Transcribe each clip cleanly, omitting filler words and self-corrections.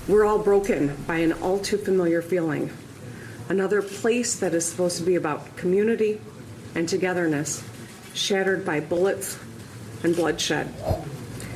We're all broken by an all too familiar feeling. Another place that is supposed to be about community and togetherness, shattered by bullets and bloodshed.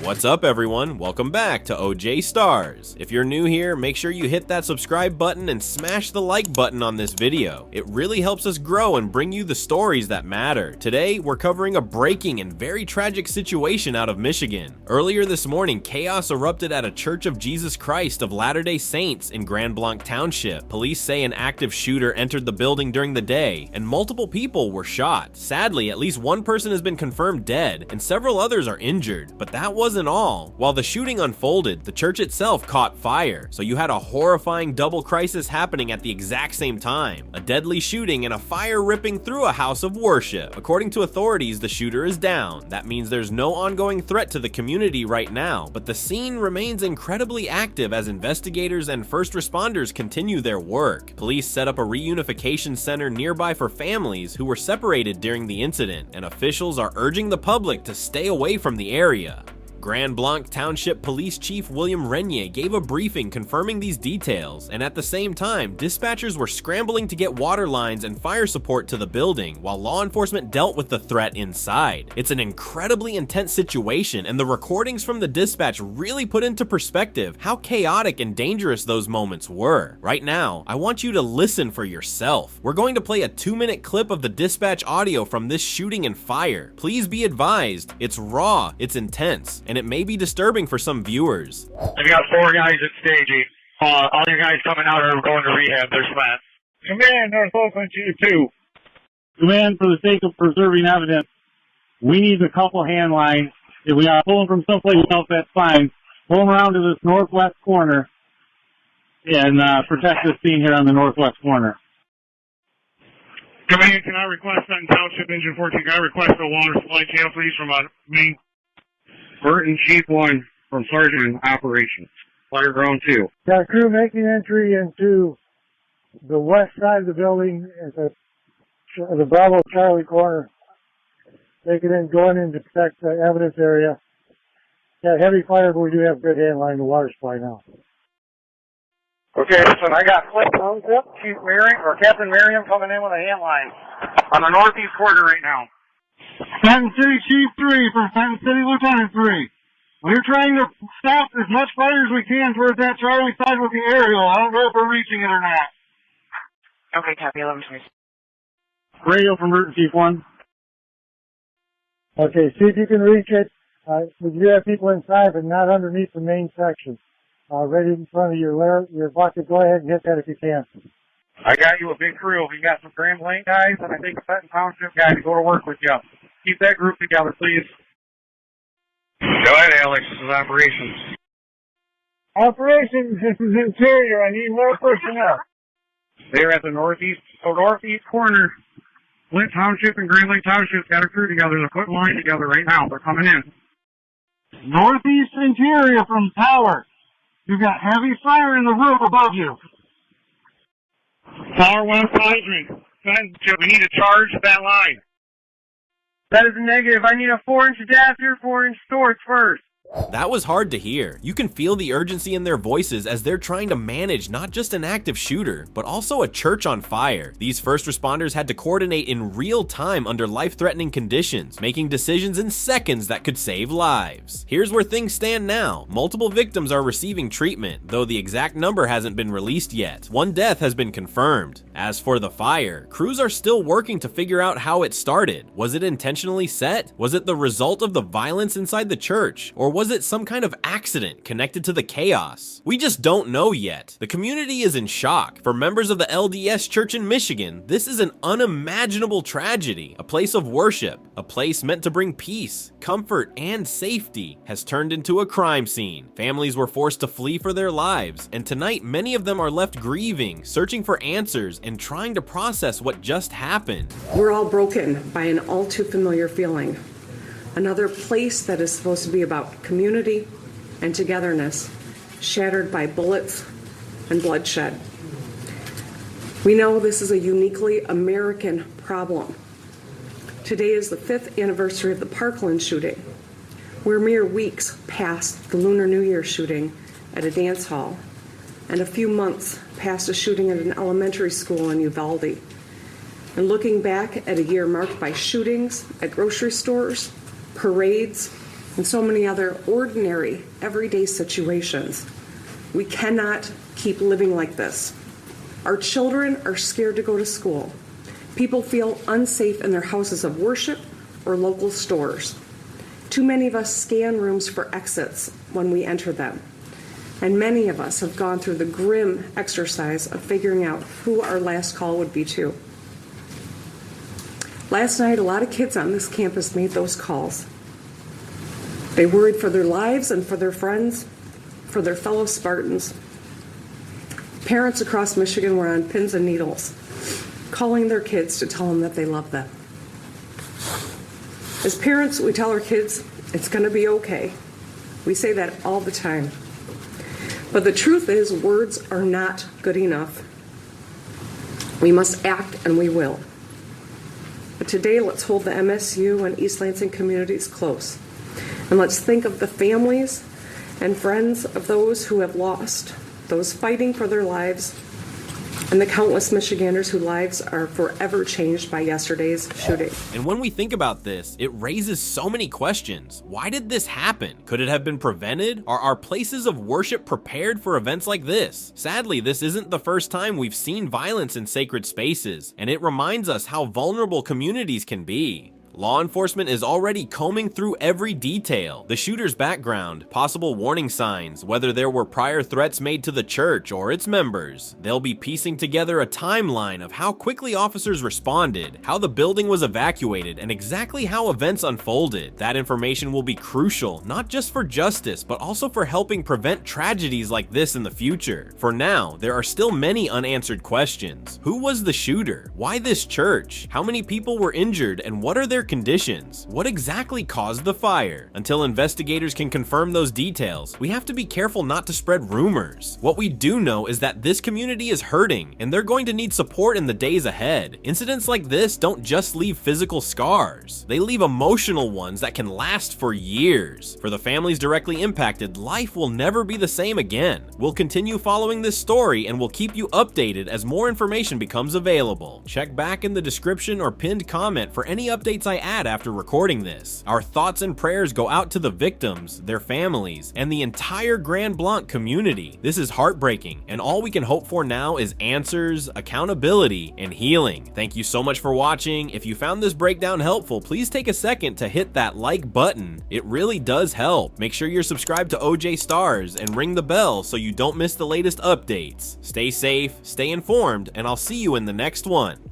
What's up, everyone? Welcome back to OJ Stars. If you're new here, make sure you hit that subscribe button and smash the like button on this video. It really helps us grow and bring you the stories that matter. Today, we're covering a breaking and very tragic situation out of Michigan. Earlier this morning, chaos erupted at a Church of Jesus Christ of Latter-day Saints in Grand Blanc Township. Police say an active shooter entered the building during the day, and multiple people were shot. Sadly, at least one person has been confirmed dead, and several others are injured. But that wasn't all. While the shooting unfolded, the church itself caught fire, so you had a horrifying double crisis happening at the exact same time. A deadly shooting and a fire ripping through a house of worship. According to authorities, the shooter is down. That means there's no ongoing threat to the community right now, but the scene remains incredibly active as investigators and first responders continue their work. Police set up a reunification center nearby for families who were separated during the incident, and officials are urging the public to stay away from the area. Grand Blanc Township Police Chief William Renier gave a briefing confirming these details, and at the same time, dispatchers were scrambling to get water lines and fire support to the building while law enforcement dealt with the threat inside. It's an incredibly intense situation, and the recordings from the dispatch really put into perspective how chaotic and dangerous those moments were. Right now, I want you to listen for yourself. We're going to play a 2-minute clip of the dispatch audio from this shooting and fire. Please be advised, it's raw, it's intense, and it may be disturbing for some viewers. I got 4 guys at stage 8. All your guys coming out are going to rehab. They're flat. Command, North Oakland 2-2. Command, for the sake of preserving evidence, we need a couple hand lines. If we are pulling from someplace else, that's fine. Pull them around to this northwest corner and protect this scene here on the northwest corner. Command, can I request on Township Engine 14, can I request a water supply channel, please, from main Burton Chief 1 from Sergeant Operations. Fire ground 2. Got a crew making entry into the west side of the building at the Bravo Charlie corner. Taking in, going in to protect the evidence area. Got heavy fire, but we do have good hand line to water supply now. Okay, listen, I got Chief Merriam, or Captain Merriam coming in with a hand line on the northeast quarter right now. Fenton City Chief 3 for Fenton City Lieutenant 3. We're trying to stop as much fire as we can towards that Charlie side with the aerial. I don't know if we're reaching it or not. Okay, copy 11-3. Radio from Burton Chief 1. Okay, see if you can reach it. We do have people inside, but not underneath the main section. Right in front of your bucket. Go ahead and hit that if you can. I got you a big crew. We got some Grand Blanc guys, and I think a Fenton Township guy to go to work with you. Keep that group together, please. Go ahead, Alex. This is Operations. Operations, this is Interior. I need more personnel. They're at the northeast corner. Flint Township and Grand Blanc Township got a crew together. They're putting line together right now. They're coming in. Northeast Interior from Tower. You've got heavy fire in the roof above you. Tower 1 hydrant. We need to charge that line. That is a negative. I need a 4-inch adapter, 4-inch storage first. That was hard to hear. You can feel the urgency in their voices as they're trying to manage not just an active shooter, but also a church on fire. These first responders had to coordinate in real time under life-threatening conditions, making decisions in seconds that could save lives. Here's where things stand now. Multiple victims are receiving treatment, though the exact number hasn't been released yet. 1 death has been confirmed. As for the fire, crews are still working to figure out how it started. Was it intentionally set? Was it the result of the violence inside the church? Or was it some kind of accident connected to the chaos? We just don't know yet. The community is in shock. For members of the LDS Church in Michigan, this is an unimaginable tragedy. A place of worship, a place meant to bring peace, comfort, and safety, has turned into a crime scene. Families were forced to flee for their lives, and tonight many of them are left grieving, searching for answers, and trying to process what just happened. We're all broken by an all too familiar feeling. Another place that is supposed to be about community and togetherness, shattered by bullets and bloodshed. We know this is a uniquely American problem. Today is the 5th anniversary of the Parkland shooting. We're mere weeks past the Lunar New Year shooting at a dance hall, and a few months past a shooting at an elementary school in Uvalde. And looking back at a year marked by shootings at grocery stores, parades, and so many other ordinary, everyday situations, we cannot keep living like this. Our children are scared to go to school. People feel unsafe in their houses of worship or local stores. Too many of us scan rooms for exits when we enter them. And many of us have gone through the grim exercise of figuring out who our last call would be to. Last night, a lot of kids on this campus made those calls. They worried for their lives and for their friends, for their fellow Spartans. Parents across Michigan were on pins and needles, calling their kids to tell them that they love them. As parents, we tell our kids, it's going to be okay. We say that all the time. But the truth is, words are not good enough. We must act, and we will. But today, let's hold the MSU and East Lansing communities close. And let's think of the families and friends of those who have lost, those fighting for their lives, and the countless Michiganders whose lives are forever changed by yesterday's shooting. And when we think about this, it raises so many questions. Why did this happen? Could it have been prevented? Are our places of worship prepared for events like this? Sadly, this isn't the first time we've seen violence in sacred spaces, and it reminds us how vulnerable communities can be. Law enforcement is already combing through every detail: the shooter's background, possible warning signs, whether there were prior threats made to the church or its members. They'll be piecing together a timeline of how quickly officers responded, how the building was evacuated, and exactly how events unfolded. That information will be crucial, not just for justice, but also for helping prevent tragedies like this in the future. For now, there are still many unanswered questions. Who was the shooter? Why this church? How many people were injured, and what are their conditions? What exactly caused the fire? Until investigators can confirm those details, we have to be careful not to spread rumors. What we do know is that this community is hurting, and they're going to need support in the days ahead. Incidents like this don't just leave physical scars, they leave emotional ones that can last for years. For the families directly impacted, life will never be the same again. We'll continue following this story, and we'll keep you updated as more information becomes available. Check back in the description or pinned comment for any updates I add after recording this. Our thoughts and prayers go out to the victims, their families, and the entire Grand Blanc community. This is heartbreaking, and all we can hope for now is answers, accountability, and healing. Thank you so much for watching. If you found this breakdown helpful, please take a second to hit that like button. It really does help. Make sure you're subscribed to OJ Stars and ring the bell so you don't miss the latest updates. Stay safe, stay informed, and I'll see you in the next one.